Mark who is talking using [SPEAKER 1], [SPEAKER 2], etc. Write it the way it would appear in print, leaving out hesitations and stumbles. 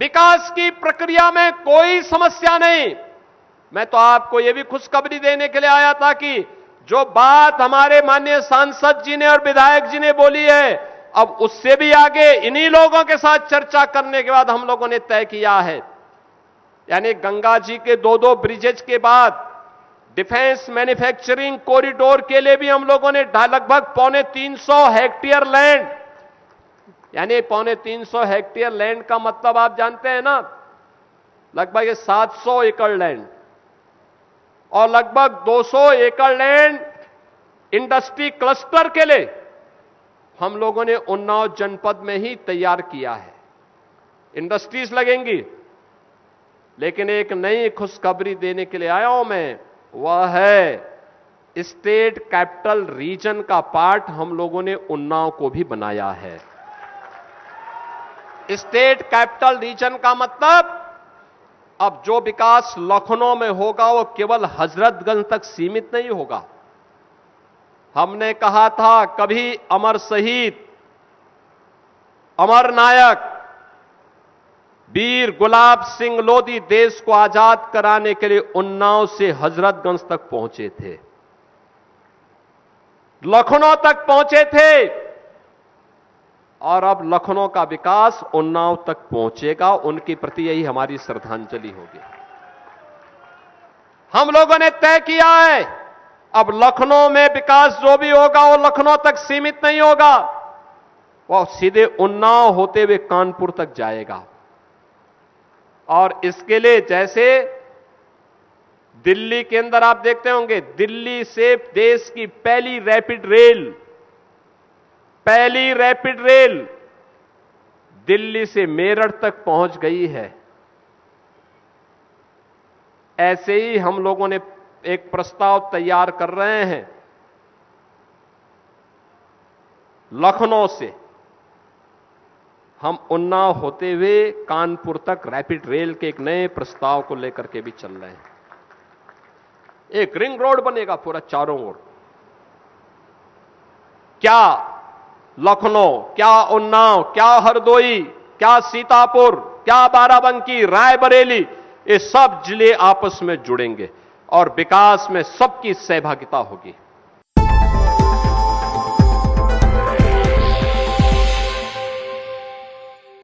[SPEAKER 1] विकास की प्रक्रिया में कोई समस्या नहीं। मैं तो आपको यह भी खुशखबरी देने के लिए आया था कि जो बात हमारे माननीय सांसद जी ने और विधायक जी ने बोली है, अब उससे भी आगे इन्हीं लोगों के साथ चर्चा करने के बाद हम लोगों ने तय किया है। यानी गंगा जी के 2 ब्रिजेज के बाद डिफेंस मैन्युफैक्चरिंग कॉरिडोर के लिए भी हम लोगों ने लगभग 350 हेक्टेयर लैंड, यानी 350 हेक्टेयर लैंड का मतलब आप जानते हैं ना, लगभग ये 700 एकड़ लैंड और लगभग 200 एकड़ लैंड इंडस्ट्री क्लस्टर के लिए हम लोगों ने उन्नाव जनपद में ही तैयार किया है। इंडस्ट्रीज लगेंगी, लेकिन एक नई खुशखबरी देने के लिए आया हूं मैं, वह है स्टेट कैपिटल रीजन का पार्ट हम लोगों ने उन्नाव को भी बनाया है। स्टेट कैपिटल रीजन का मतलब अब जो विकास लखनऊ में होगा वो केवल हजरतगंज तक सीमित नहीं होगा। हमने कहा था कभी अमर शहीद, अमर नायक वीर गुलाब सिंह लोधी देश को आजाद कराने के लिए उन्नाव से हजरतगंज तक पहुंचे थे, लखनऊ तक पहुंचे थे, और अब लखनऊ का विकास उन्नाव तक पहुंचेगा। उनके प्रति यही हमारी श्रद्धांजलि होगी। हम लोगों ने तय किया है अब लखनऊ में विकास जो भी होगा वो लखनऊ तक सीमित नहीं होगा, वो सीधे उन्नाव होते हुए कानपुर तक जाएगा। और इसके लिए जैसे दिल्ली के अंदर आप देखते होंगे, दिल्ली से देश की पहली रैपिड रेल दिल्ली से मेरठ तक पहुंच गई है। ऐसे ही हम लोगों ने एक प्रस्ताव तैयार कर रहे हैं, लखनऊ से हम उन्नाव होते हुए कानपुर तक रैपिड रेल के एक नए प्रस्ताव को लेकर के भी चल रहे हैं। एक रिंग रोड बनेगा पूरा चारों ओर। क्या लखनऊ, क्या उन्नाव, क्या हरदोई, क्या सीतापुर, क्या बाराबंकी, रायबरेली, ये सब जिले आपस में जुड़ेंगे और विकास में सबकी सहभागिता होगी।